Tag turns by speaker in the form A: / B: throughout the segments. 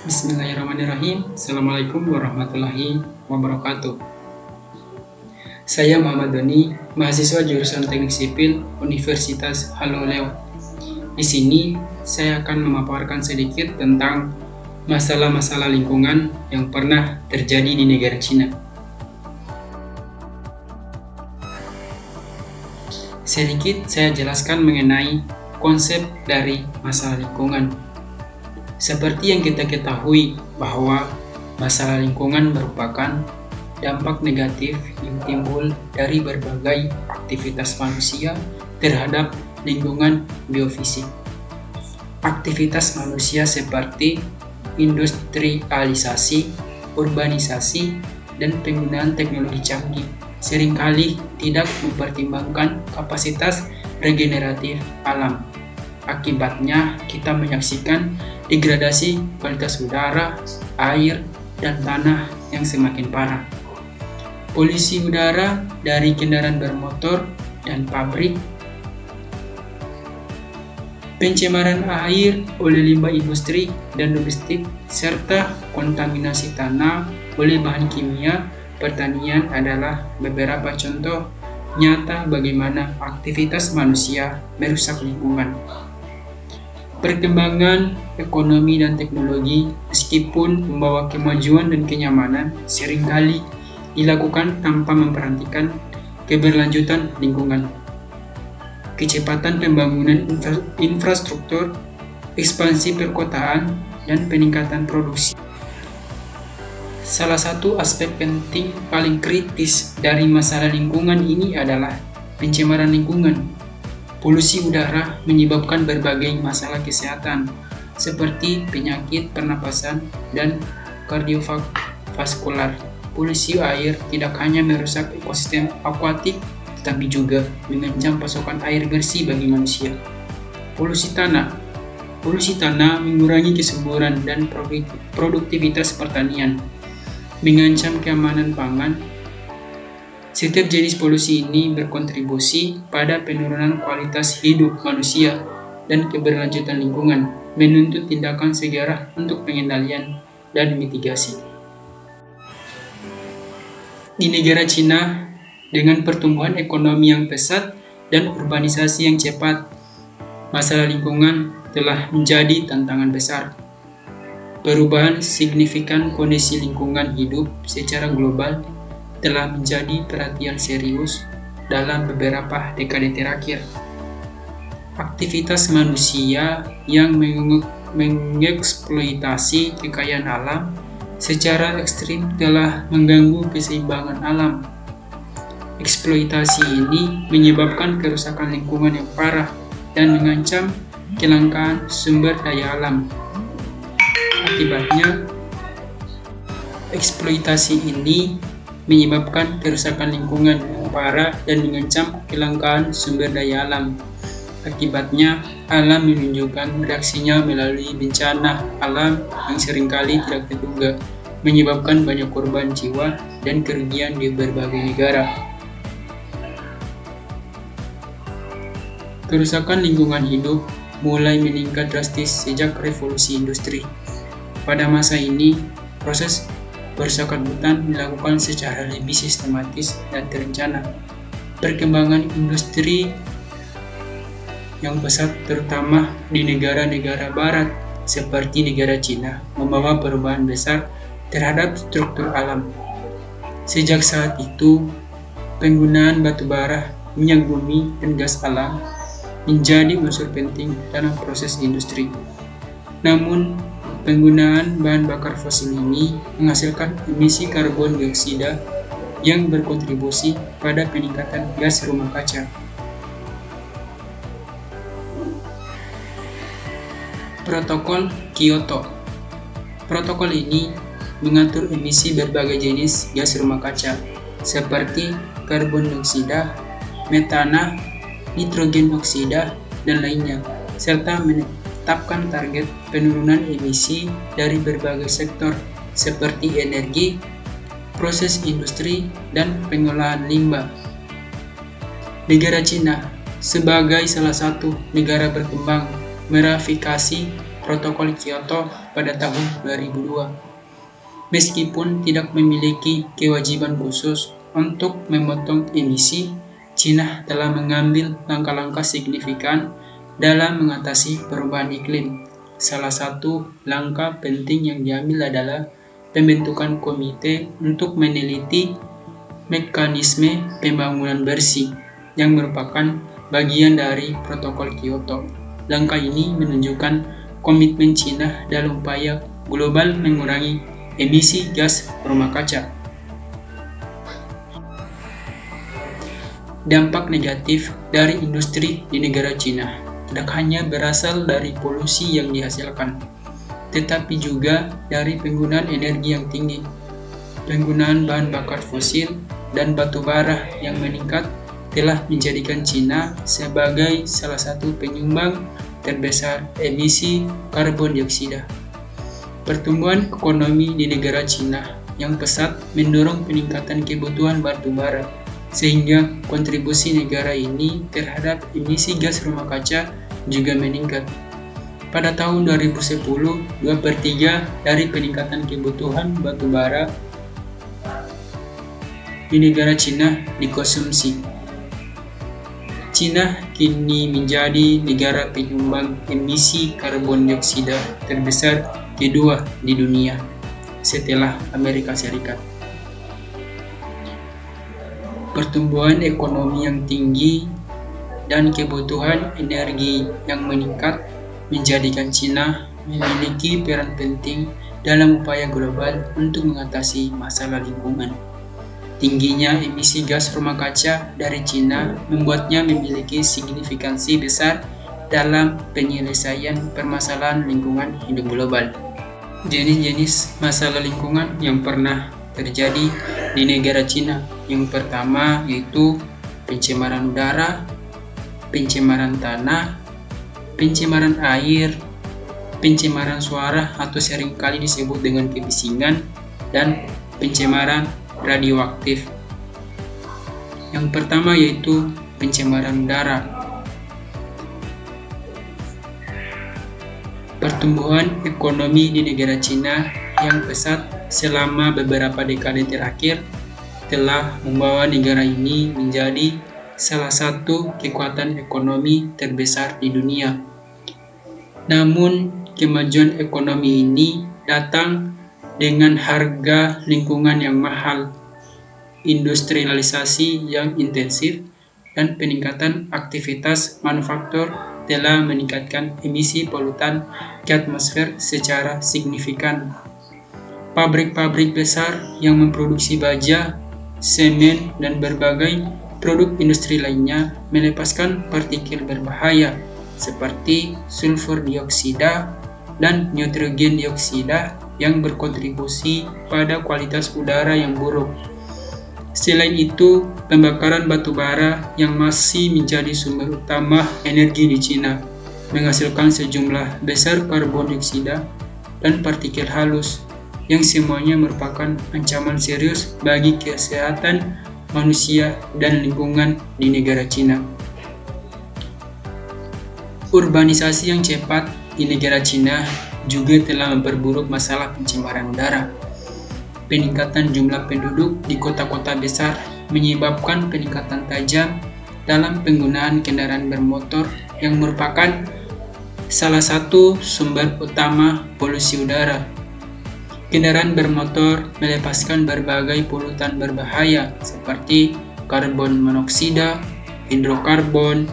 A: Bismillahirrahmanirrahim. Assalamualaikum warahmatullahi wabarakatuh. Saya Muhammad Doni, mahasiswa jurusan Teknik Sipil Universitas Haloleo. Di sini saya akan memaparkan sedikit tentang masalah-masalah lingkungan yang pernah terjadi di negara Cina. Sedikit saya jelaskan mengenai konsep dari masalah lingkungan. Seperti yang kita ketahui bahwa masalah lingkungan merupakan dampak negatif yang timbul dari berbagai aktivitas manusia terhadap lingkungan biofisik. Aktivitas manusia seperti industrialisasi, urbanisasi, dan penggunaan teknologi canggih seringkali tidak mempertimbangkan kapasitas regeneratif alam. Akibatnya, kita menyaksikan degradasi kualitas udara, air, dan tanah yang semakin parah. Polusi udara dari kendaraan bermotor dan pabrik, pencemaran air oleh limbah industri dan domestik, serta kontaminasi tanah oleh bahan kimia pertanian adalah beberapa contoh nyata bagaimana aktivitas manusia merusak lingkungan. Perkembangan ekonomi dan teknologi, meskipun membawa kemajuan dan kenyamanan, seringkali dilakukan tanpa memperhatikan keberlanjutan lingkungan. Kecepatan pembangunan infrastruktur, ekspansi perkotaan, dan peningkatan produksi. Salah satu aspek penting paling kritis dari masalah lingkungan ini adalah pencemaran lingkungan. Polusi udara menyebabkan berbagai masalah kesehatan seperti penyakit pernapasan dan kardiovaskular. Polusi air tidak hanya merusak ekosistem akuatik, tetapi juga mengancam pasokan air bersih bagi manusia. Polusi tanah mengurangi kesuburan dan produktivitas pertanian, mengancam keamanan pangan. Setiap jenis polusi ini berkontribusi pada penurunan kualitas hidup manusia dan keberlanjutan lingkungan, menuntut tindakan segera untuk pengendalian dan mitigasi. Di negara Cina, dengan pertumbuhan ekonomi yang pesat dan urbanisasi yang cepat, masalah lingkungan telah menjadi tantangan besar. Perubahan signifikan kondisi lingkungan hidup secara global telah menjadi perhatian serius dalam beberapa dekade terakhir. Aktivitas manusia yang mengeksploitasi kekayaan alam secara ekstrim telah mengganggu keseimbangan alam. Eksploitasi ini menyebabkan kerusakan lingkungan yang parah dan mengancam kelangkaan sumber daya alam. Akibatnya, eksploitasi ini menyebabkan kerusakan lingkungan yang parah dan mengancam kelangkaan sumber daya alam. Akibatnya, alam menunjukkan reaksinya melalui bencana alam yang seringkali tidak terduga, menyebabkan banyak korban jiwa dan kerugian di berbagai negara. Kerusakan lingkungan hidup mulai meningkat drastis sejak revolusi industri. Pada masa ini, proses perusakan hutan dilakukan secara lebih sistematis dan terencana. Perkembangan industri yang pesat terutama di negara-negara barat seperti negara Cina membawa perubahan besar terhadap struktur alam. Sejak saat itu, penggunaan batu bara, minyak bumi, dan gas alam menjadi unsur penting dalam proses industri. Namun, penggunaan bahan bakar fosil ini menghasilkan emisi karbon dioksida yang berkontribusi pada peningkatan gas rumah kaca. Protokol Kyoto. Protokol ini mengatur emisi berbagai jenis gas rumah kaca seperti karbon dioksida, metana, nitrogen oksida, dan lainnya, serta menetapkan target penurunan emisi dari berbagai sektor seperti energi, proses industri, dan pengolahan limbah. Negara Cina sebagai salah satu negara berkembang meratifikasi Protokol Kyoto pada tahun 2002. Meskipun tidak memiliki kewajiban khusus untuk memotong emisi, Cina telah mengambil langkah-langkah signifikan dalam mengatasi perubahan iklim. Salah satu langkah penting yang diambil adalah pembentukan komite untuk meneliti mekanisme pembangunan bersih yang merupakan bagian dari Protokol Kyoto. Langkah ini menunjukkan komitmen Cina dalam upaya global mengurangi emisi gas rumah kaca. Dampak negatif dari industri di negara Cina tidak hanya berasal dari polusi yang dihasilkan, tetapi juga dari penggunaan energi yang tinggi, penggunaan bahan bakar fosil, dan batu bara yang meningkat telah menjadikan Cina sebagai salah satu penyumbang terbesar emisi karbon dioksida. Pertumbuhan ekonomi di negara Cina yang pesat mendorong peningkatan kebutuhan batu bara, sehingga kontribusi negara ini terhadap emisi gas rumah kaca juga meningkat. Pada tahun 2010, 2/3 dari peningkatan kebutuhan batu bara di negara Cina dikonsumsi. Cina kini menjadi negara penyumbang emisi karbon dioksida terbesar kedua di dunia setelah Amerika Serikat. Pertumbuhan ekonomi yang tinggi dan kebutuhan energi yang meningkat menjadikan Cina memiliki peran penting dalam upaya global untuk mengatasi masalah lingkungan. Tingginya emisi gas rumah kaca dari Cina membuatnya memiliki signifikansi besar dalam penyelesaian permasalahan lingkungan hidup global. Jenis-jenis masalah lingkungan yang pernah terjadi di negara Cina. Yang pertama yaitu pencemaran udara, pencemaran tanah, pencemaran air, pencemaran suara atau seringkali disebut dengan kebisingan, dan pencemaran radioaktif. Yang pertama yaitu pencemaran udara. Pertumbuhan ekonomi di negara Cina yang pesat selama beberapa dekade terakhir telah membawa negara ini menjadi salah satu kekuatan ekonomi terbesar di dunia. Namun, kemajuan ekonomi ini datang dengan harga lingkungan yang mahal, industrialisasi yang intensif, dan peningkatan aktivitas manufaktur telah meningkatkan emisi polutan ke atmosfer secara signifikan. Pabrik-pabrik besar yang memproduksi baja, semen, dan berbagai produk industri lainnya melepaskan partikel berbahaya seperti sulfur dioksida dan nitrogen dioksida yang berkontribusi pada kualitas udara yang buruk. Selain itu, pembakaran batu bara yang masih menjadi sumber utama energi di Cina menghasilkan sejumlah besar karbon dioksida dan partikel halus yang semuanya merupakan ancaman serius bagi kesehatan manusia dan lingkungan di negara Cina. Urbanisasi yang cepat di negara Cina juga telah memperburuk masalah pencemaran udara. Peningkatan jumlah penduduk di kota-kota besar menyebabkan peningkatan tajam dalam penggunaan kendaraan bermotor yang merupakan salah satu sumber utama polusi udara. Kendaraan bermotor melepaskan berbagai polutan berbahaya seperti karbon monoksida, hidrokarbon,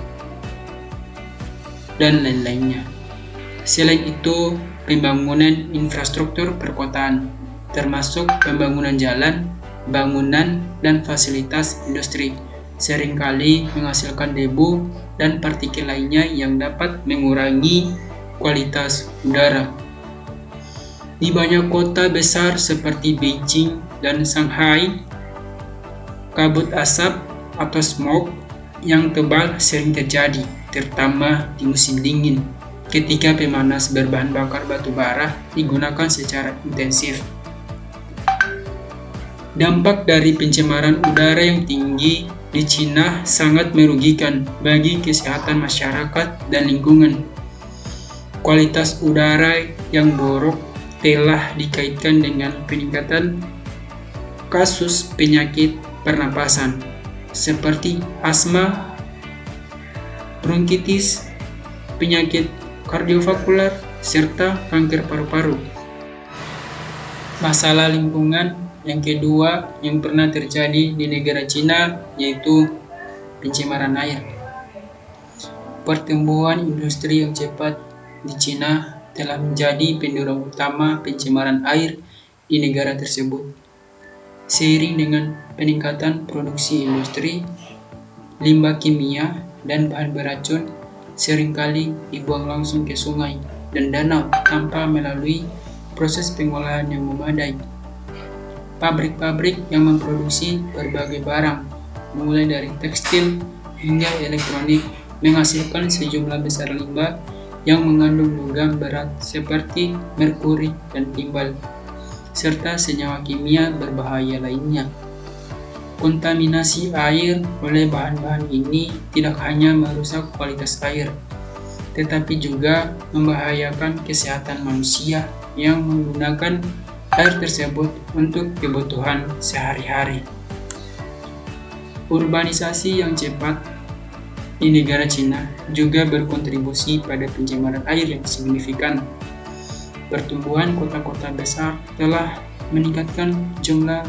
A: dan lain-lainnya. Selain itu, pembangunan infrastruktur perkotaan, termasuk pembangunan jalan, bangunan, dan fasilitas industri, seringkali menghasilkan debu dan partikel lainnya yang dapat mengurangi kualitas udara. Di banyak kota besar seperti Beijing dan Shanghai, kabut asap atau smog yang tebal sering terjadi, terutama di musim dingin, ketika pemanas berbahan bakar batu bara digunakan secara intensif. Dampak dari pencemaran udara yang tinggi di Cina sangat merugikan bagi kesehatan masyarakat dan lingkungan. Kualitas udara yang buruk telah dikaitkan dengan peningkatan kasus penyakit pernapasan seperti asma, bronkitis, penyakit kardiovaskular, serta kanker paru-paru. Masalah lingkungan yang kedua yang pernah terjadi di negara Cina yaitu pencemaran air. Pertumbuhan industri yang cepat di Cina telah menjadi pendorong utama pencemaran air di negara tersebut. Seiring dengan peningkatan produksi industri, limbah kimia dan bahan beracun seringkali dibuang langsung ke sungai dan danau tanpa melalui proses pengolahan yang memadai. Pabrik-pabrik yang memproduksi berbagai barang, mulai dari tekstil hingga elektronik, menghasilkan sejumlah besar limbah yang mengandung logam berat seperti merkuri dan timbal, serta senyawa kimia berbahaya lainnya. Kontaminasi air oleh bahan-bahan ini tidak hanya merusak kualitas air, tetapi juga membahayakan kesehatan manusia yang menggunakan air tersebut untuk kebutuhan sehari-hari. Urbanisasi yang cepat di negara Cina juga berkontribusi pada pencemaran air yang signifikan. Pertumbuhan kota-kota besar telah meningkatkan jumlah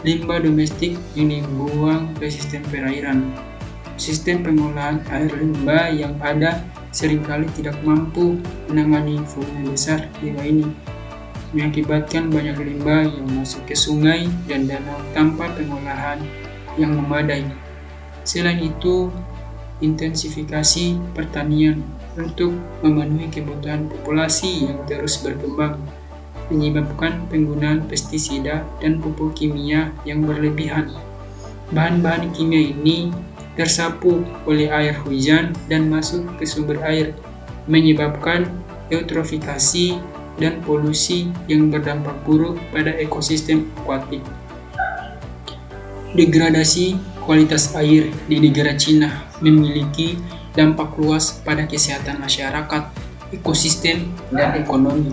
A: limbah domestik yang dibuang ke sistem perairan. Sistem pengolahan air limbah yang ada seringkali tidak mampu menangani volume besar limbah ini, mengakibatkan banyak limbah yang masuk ke sungai dan danau tanpa pengolahan yang memadai. Selain itu, intensifikasi pertanian untuk memenuhi kebutuhan populasi yang terus berkembang menyebabkan penggunaan pestisida dan pupuk kimia yang berlebihan. Bahan-bahan kimia ini tersapu oleh air hujan dan masuk ke sumber air, menyebabkan eutrofikasi dan polusi yang berdampak buruk pada ekosistem akuatik. Degradasi kualitas air di negara Cina memiliki dampak luas pada kesehatan masyarakat, ekosistem, dan ekonomi.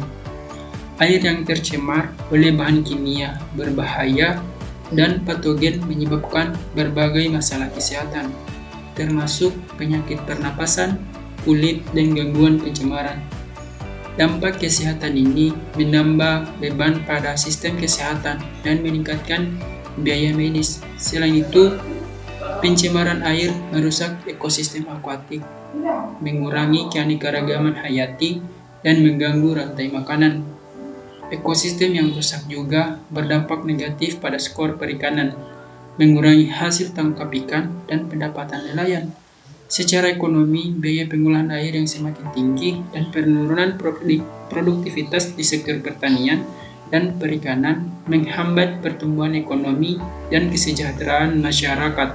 A: Air yang tercemar oleh bahan kimia berbahaya dan patogen menyebabkan berbagai masalah kesehatan, termasuk penyakit pernapasan, kulit, dan gangguan pencemaran. Dampak kesehatan ini menambah beban pada sistem kesehatan dan meningkatkan biaya medis. Selain itu, pencemaran air merusak ekosistem akuatik, mengurangi keanekaragaman hayati, dan mengganggu rantai makanan. Ekosistem yang rusak juga berdampak negatif pada skor perikanan, mengurangi hasil tangkap ikan dan pendapatan nelayan. Secara ekonomi, biaya pengolahan air yang semakin tinggi dan penurunan produktivitas di sektor pertanian dan perikanan menghambat pertumbuhan ekonomi dan kesejahteraan masyarakat.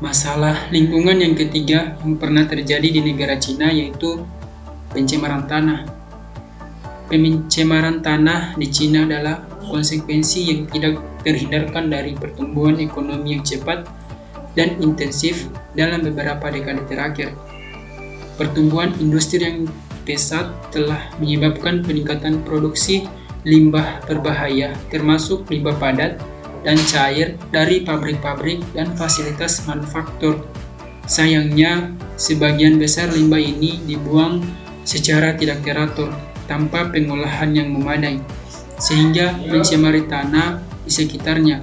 A: Masalah lingkungan yang ketiga yang pernah terjadi di negara Cina yaitu pencemaran tanah. Pencemaran tanah di Cina adalah konsekuensi yang tidak terhindarkan dari pertumbuhan ekonomi yang cepat dan intensif dalam beberapa dekade terakhir. Pertumbuhan industri yang pesat telah menyebabkan peningkatan produksi limbah berbahaya, termasuk limbah padat dan cair dari pabrik-pabrik dan fasilitas manufaktur. Sayangnya, sebagian besar limbah ini dibuang secara tidak teratur, tanpa pengolahan yang memadai, sehingga mencemari tanah di sekitarnya.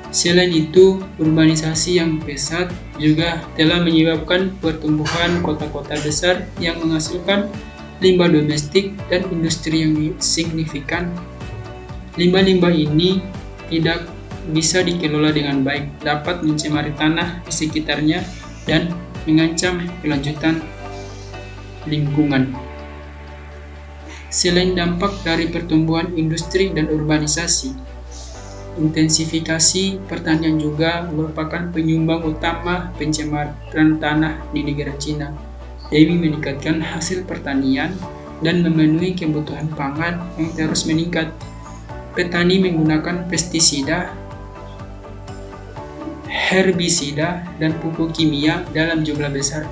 A: Selain itu, urbanisasi yang pesat juga telah menyebabkan pertumbuhan kota-kota besar yang menghasilkan limbah domestik dan industri yang signifikan. Limbah-limbah ini tidak bisa dikelola dengan baik, dapat mencemari tanah di sekitarnya dan mengancam kelanjutan lingkungan. Selain dampak dari pertumbuhan industri dan urbanisasi, intensifikasi pertanian juga merupakan penyumbang utama pencemaran tanah di negara Cina demi meningkatkan hasil pertanian dan memenuhi kebutuhan pangan yang terus meningkat. Petani menggunakan pestisida, herbisida, dan pupuk kimia dalam jumlah besar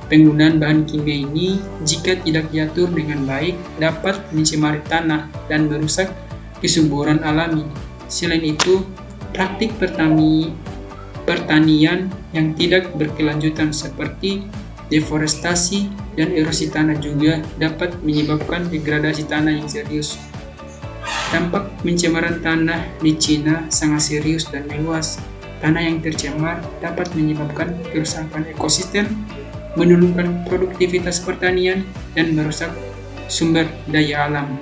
A: Penggunaan bahan kimia ini jika tidak diatur dengan baik dapat mencemari tanah dan merusak kesuburan alami. Selain itu, praktik pertanian yang tidak berkelanjutan seperti deforestasi dan erosi tanah juga dapat menyebabkan degradasi tanah yang serius. Dampak pencemaran tanah di Cina sangat serius dan meluas. Tanah yang tercemar dapat menyebabkan kerusakan ekosistem, menurunkan produktivitas pertanian, dan merusak sumber daya alam.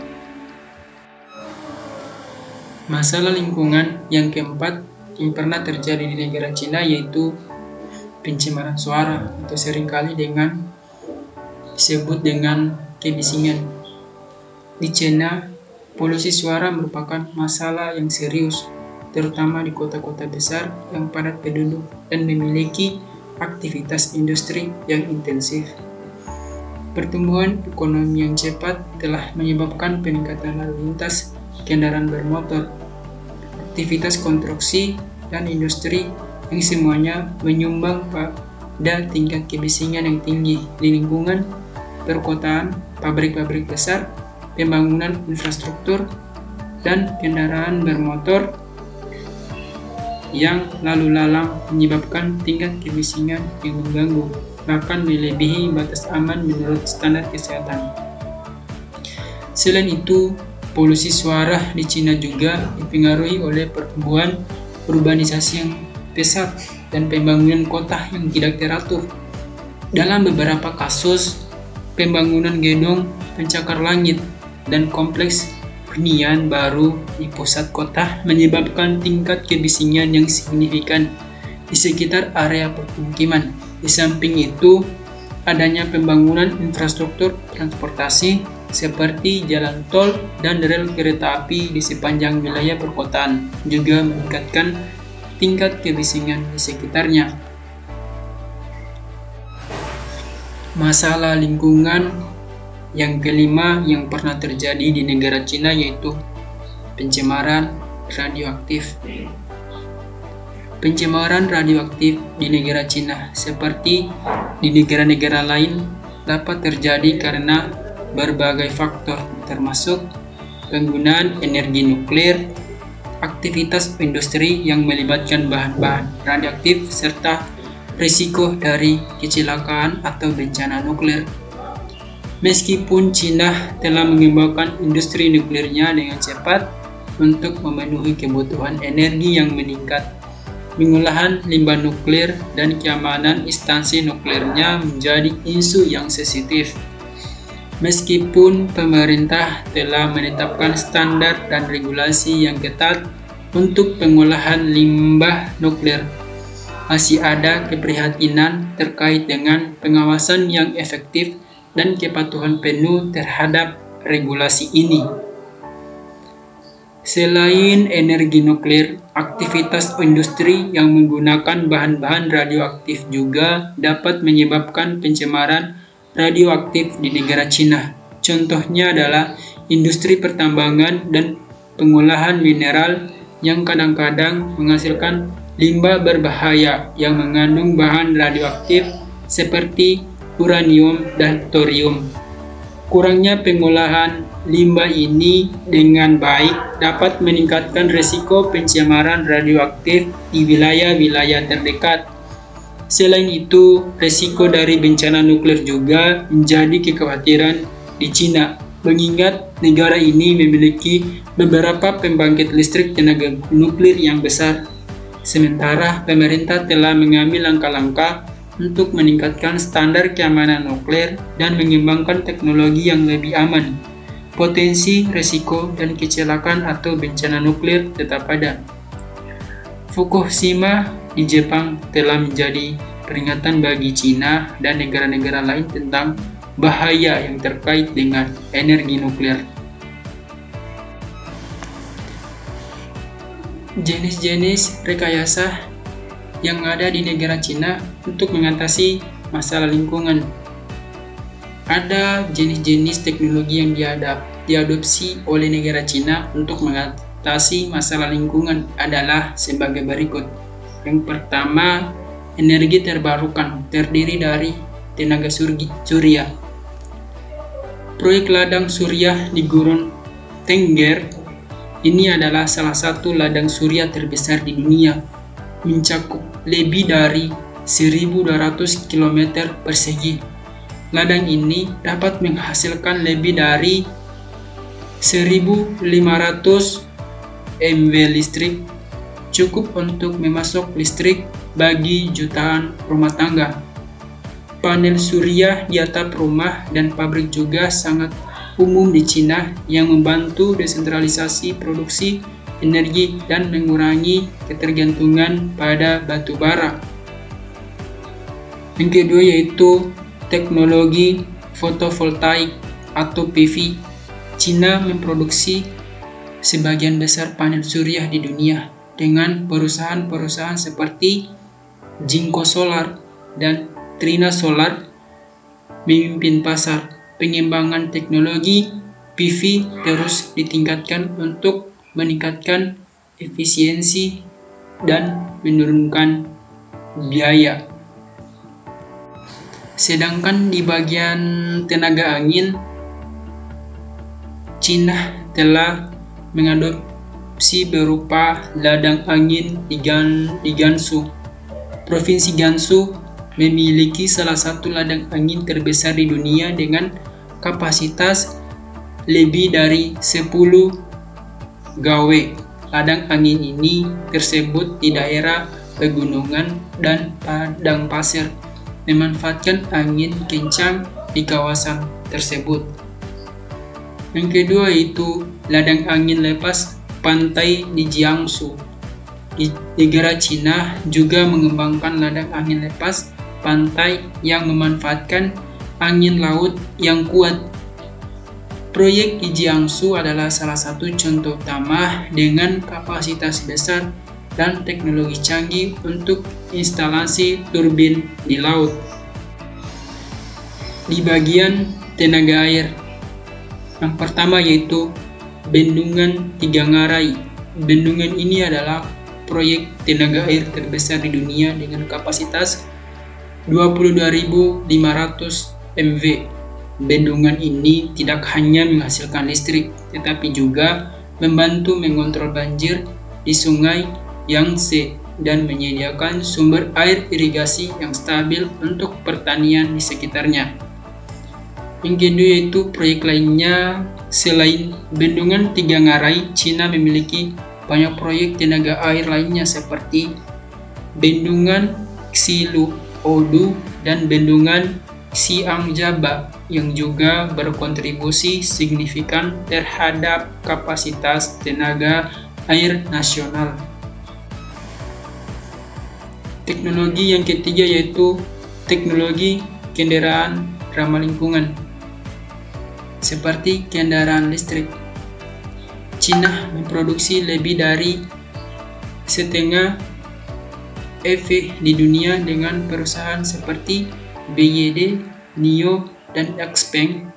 A: Masalah lingkungan yang keempat yang pernah terjadi di negara Cina yaitu pencemaran suara atau seringkali disebut dengan kebisingan. Di Cina, polusi suara merupakan masalah yang serius, terutama di kota-kota besar yang padat penduduk dan memiliki aktivitas industri yang intensif. Pertumbuhan ekonomi yang cepat telah menyebabkan peningkatan lalu lintas kendaraan bermotor, aktivitas konstruksi, dan industri yang semuanya menyumbang pada tingkat kebisingan yang tinggi di lingkungan perkotaan, pabrik-pabrik besar, pembangunan infrastruktur, dan kendaraan bermotor yang lalu lalang menyebabkan tingkat kebisingan yang mengganggu, bahkan melebihi batas aman menurut standar kesehatan. Selain itu, polusi suara di Cina juga dipengaruhi oleh pertumbuhan urbanisasi yang pesat dan pembangunan kota yang tidak teratur. Dalam beberapa kasus, pembangunan gedung pencakar langit dan kompleks hunian baru di pusat kota menyebabkan tingkat kebisingan yang signifikan di sekitar area permukiman. Di samping itu, adanya pembangunan infrastruktur transportasi seperti jalan tol dan rel kereta api di sepanjang wilayah perkotaan juga meningkatkan tingkat kebisingan di sekitarnya. Masalah lingkungan yang kelima yang pernah terjadi di negara Cina yaitu pencemaran radioaktif. Pencemaran radioaktif di negara Cina seperti di negara-negara lain dapat terjadi karena berbagai faktor termasuk penggunaan energi nuklir, aktivitas industri yang melibatkan bahan-bahan radioaktif, serta risiko dari kecelakaan atau bencana nuklir. Meskipun Cina telah mengembangkan industri nuklirnya dengan cepat untuk memenuhi kebutuhan energi yang meningkat, pengolahan limbah nuklir dan keamanan instansi nuklirnya menjadi isu yang sensitif. Meskipun pemerintah telah menetapkan standar dan regulasi yang ketat untuk pengolahan limbah nuklir, masih ada keprihatinan terkait dengan pengawasan yang efektif dan kepatuhan penuh terhadap regulasi ini. Selain energi nuklir, aktivitas industri yang menggunakan bahan-bahan radioaktif juga dapat menyebabkan pencemaran radioaktif di negara Cina. Contohnya adalah industri pertambangan dan pengolahan mineral yang kadang-kadang menghasilkan limbah berbahaya yang mengandung bahan radioaktif seperti uranium dan thorium. Kurangnya pengolahan limbah ini dengan baik dapat meningkatkan risiko pencemaran radioaktif di wilayah-wilayah terdekat. Selain itu, risiko dari bencana nuklir juga menjadi kekhawatiran di Cina, mengingat negara ini memiliki beberapa pembangkit listrik tenaga nuklir yang besar. Sementara pemerintah telah mengambil langkah-langkah untuk meningkatkan standar keamanan nuklir dan mengembangkan teknologi yang lebih aman. Potensi, risiko, dan kecelakaan atau bencana nuklir tetap ada. Fukushima di Jepang telah menjadi peringatan bagi Cina dan negara-negara lain tentang bahaya yang terkait dengan energi nuklir. Jenis-jenis rekayasa yang ada di negara Cina untuk mengatasi masalah lingkungan. Ada jenis-jenis teknologi yang diadopsi oleh negara Cina untuk mengatasi masalah lingkungan adalah sebagai berikut. Yang pertama, energi terbarukan terdiri dari tenaga surya. Proyek ladang surya di Gurun Tengger ini adalah salah satu ladang surya terbesar di dunia, mencakup lebih dari 1.200 km persegi. Ladang ini dapat menghasilkan lebih dari 1.500 MW listrik, cukup untuk memasok listrik bagi jutaan rumah tangga. Panel surya di atap rumah dan pabrik juga sangat umum di Cina yang membantu desentralisasi produksi energi dan mengurangi ketergantungan pada batu bara. Yang kedua yaitu teknologi fotovoltaik atau PV. Cina memproduksi sebagian besar panel surya di dunia dengan perusahaan-perusahaan seperti Jinko Solar dan Trina Solar memimpin pasar. Pengembangan teknologi PV terus ditingkatkan untuk meningkatkan efisiensi dan menurunkan biaya. Sedangkan di bagian tenaga angin, Cina telah mengadopsi berupa ladang angin di Gansu. Provinsi Gansu memiliki salah satu ladang angin terbesar di dunia dengan kapasitas lebih dari 10 GW. Ladang angin ini tersebut di daerah pegunungan dan padang pasir, memanfaatkan angin kencang di kawasan tersebut. Yang kedua yaitu ladang angin lepas pantai di Jiangsu. Negara Cina juga mengembangkan ladang angin lepas pantai yang memanfaatkan angin laut yang kuat. Proyek di Jiangsu adalah salah satu contoh utama dengan kapasitas besar dan teknologi canggih untuk instalasi turbin di laut. Di bagian tenaga air, yang pertama yaitu Bendungan Tiga Ngarai. Bendungan ini adalah proyek tenaga air terbesar di dunia dengan kapasitas 22.500 MW. Bendungan ini tidak hanya menghasilkan listrik, tetapi juga membantu mengontrol banjir di sungai Yangtze dan menyediakan sumber air irigasi yang stabil untuk pertanian di sekitarnya. Yang kedua yaitu proyek lainnya selain Bendungan Tiga Ngarai, Cina memiliki banyak proyek tenaga air lainnya seperti Bendungan Xiluodu dan Bendungan Xiangjaba yang juga berkontribusi signifikan terhadap kapasitas tenaga air nasional. Teknologi yang ketiga yaitu teknologi kendaraan ramah lingkungan seperti kendaraan listrik. Cina memproduksi lebih dari setengah EV di dunia dengan perusahaan seperti BYD, NIO, dan XPeng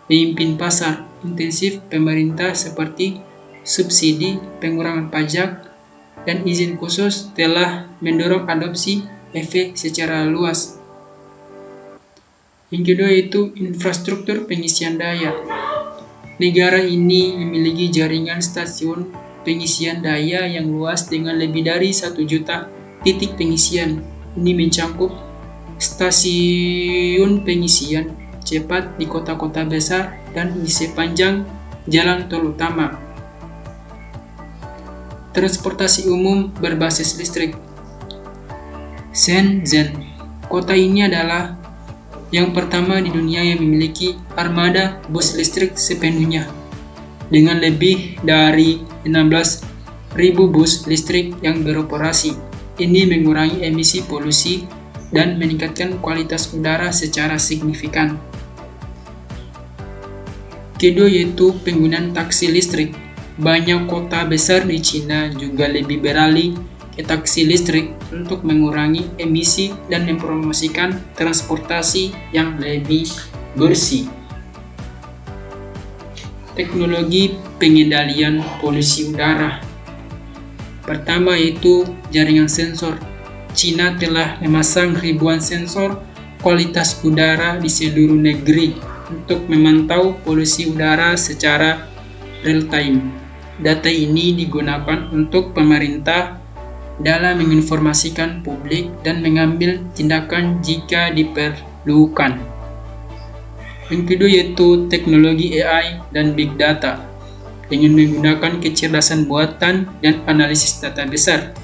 A: memimpin pasar. Intensif pemerintah seperti subsidi, pengurangan pajak, dan izin khusus telah mendorong adopsi EV secara luas. Yang kedua yaitu infrastruktur pengisian daya. Negara ini memiliki jaringan stasiun pengisian daya yang luas dengan lebih dari 1 juta titik pengisian. Ini mencakup stasiun pengisian cepat di kota-kota besar dan di sepanjang jalan tol utama. Transportasi umum berbasis listrik. Shenzhen, kota ini adalah yang pertama di dunia yang memiliki armada bus listrik sepenuhnya, dengan lebih dari 16.000 bus listrik yang beroperasi. Ini mengurangi emisi polusi dan meningkatkan kualitas udara secara signifikan. Kedua yaitu penggunaan taksi listrik. Banyak kota besar di Cina juga lebih beralih ke taksi listrik untuk mengurangi emisi dan mempromosikan transportasi yang lebih bersih. Teknologi pengendalian polusi udara. Pertama yaitu jaringan sensor. Cina telah memasang ribuan sensor kualitas udara di seluruh negeri untuk memantau polusi udara secara real time. Data ini digunakan untuk pemerintah dalam menginformasikan publik dan mengambil tindakan jika diperlukan. Yang kedua yaitu teknologi AI dan Big Data. Dengan menggunakan kecerdasan buatan dan analisis data besar,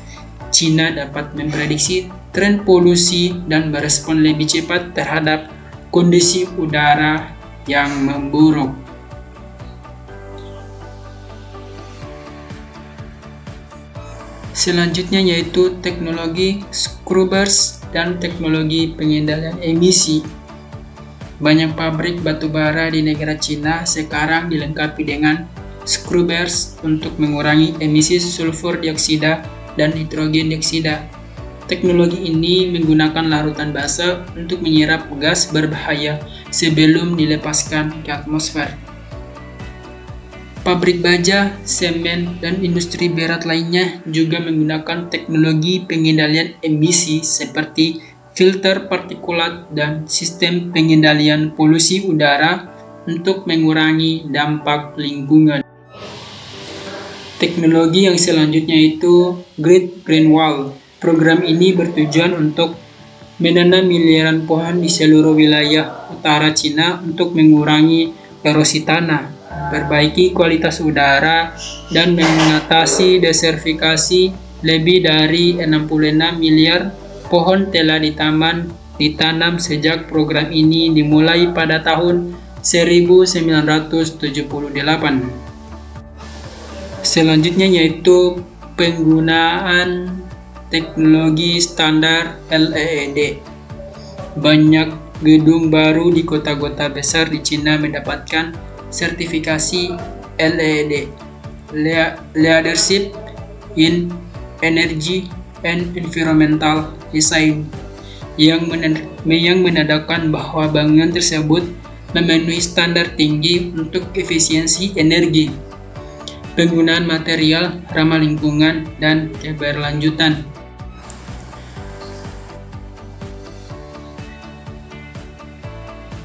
A: China dapat memprediksi tren polusi dan berespon lebih cepat terhadap kondisi udara yang memburuk. Selanjutnya yaitu teknologi scrubbers dan teknologi pengendalian emisi. Banyak pabrik batubara di negara China sekarang dilengkapi dengan scrubbers untuk mengurangi emisi sulfur dioksida dan nitrogen dioksida. Teknologi ini menggunakan larutan basa untuk menyerap gas berbahaya sebelum dilepaskan ke atmosfer. Pabrik baja, semen, dan industri berat lainnya juga menggunakan teknologi pengendalian emisi seperti filter partikulat dan sistem pengendalian polusi udara untuk mengurangi dampak lingkungan. Teknologi yang selanjutnya itu Great Green Wall. Program ini bertujuan untuk menanam miliaran pohon di seluruh wilayah utara Cina untuk mengurangi erosi tanah, perbaiki kualitas udara, dan mengatasi desertifikasi. Lebih dari 66 miliar pohon telah ditanam sejak program ini dimulai pada tahun 1978. Selanjutnya yaitu penggunaan teknologi standar LED. Banyak gedung baru di kota-kota besar di Cina mendapatkan sertifikasi LED, Leadership in Energy and Environmental Design, yang menandakan bahwa bangunan tersebut memenuhi standar tinggi untuk efisiensi energi, penggunaan material ramah lingkungan, dan keberlanjutan.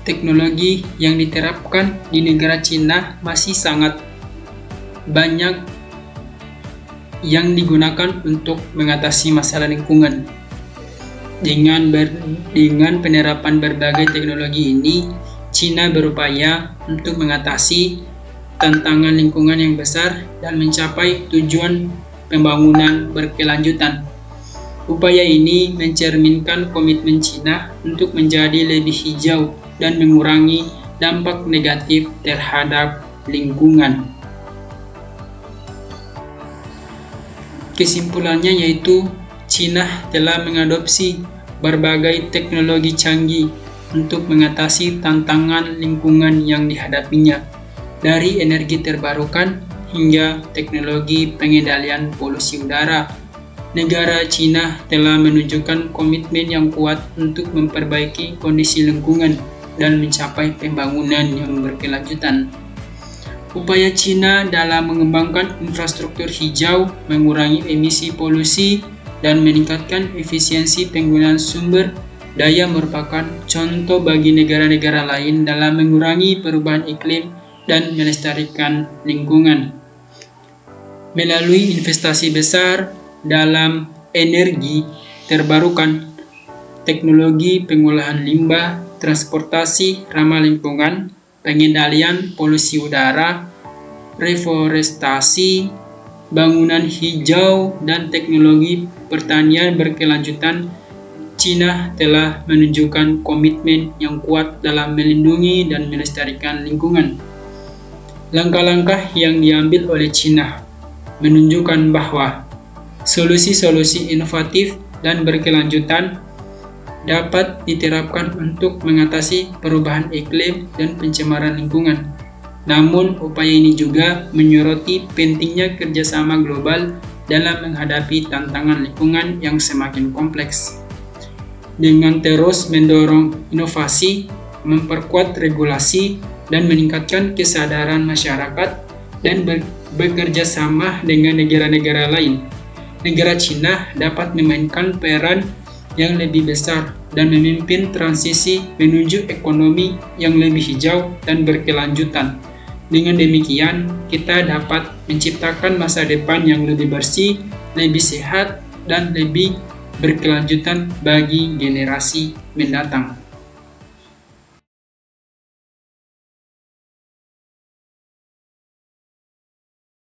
A: Teknologi yang diterapkan di negara Cina masih sangat banyak yang digunakan untuk mengatasi masalah lingkungan. Dengan penerapan berbagai teknologi ini, Cina berupaya untuk mengatasi tantangan lingkungan yang besar dan mencapai tujuan pembangunan berkelanjutan. Upaya ini mencerminkan komitmen Cina untuk menjadi lebih hijau dan mengurangi dampak negatif terhadap lingkungan. Kesimpulannya yaitu Cina telah mengadopsi berbagai teknologi canggih untuk mengatasi tantangan lingkungan yang dihadapinya, dari energi terbarukan hingga teknologi pengendalian polusi udara. Negara Cina telah menunjukkan komitmen yang kuat untuk memperbaiki kondisi lingkungan dan mencapai pembangunan yang berkelanjutan. Upaya Cina dalam mengembangkan infrastruktur hijau, mengurangi emisi polusi, dan meningkatkan efisiensi penggunaan sumber daya merupakan contoh bagi negara-negara lain dalam mengurangi perubahan iklim dan melestarikan lingkungan. Melalui investasi besar dalam energi terbarukan, teknologi pengolahan limbah, transportasi ramah lingkungan, pengendalian polusi udara, reforestasi, bangunan hijau, dan teknologi pertanian berkelanjutan, Cina telah menunjukkan komitmen yang kuat dalam melindungi dan melestarikan lingkungan. Langkah-langkah yang diambil oleh Cina menunjukkan bahwa solusi-solusi inovatif dan berkelanjutan dapat diterapkan untuk mengatasi perubahan iklim dan pencemaran lingkungan. Namun, upaya ini juga menyoroti pentingnya kerjasama global dalam menghadapi tantangan lingkungan yang semakin kompleks. Dengan terus mendorong inovasi, memperkuat regulasi, dan meningkatkan kesadaran masyarakat, dan bekerja sama dengan negara-negara lain, negara Cina dapat memainkan peran yang lebih besar dan memimpin transisi menuju ekonomi yang lebih hijau dan berkelanjutan. Dengan demikian, kita dapat menciptakan masa depan yang lebih bersih, lebih sehat, dan lebih berkelanjutan bagi generasi mendatang.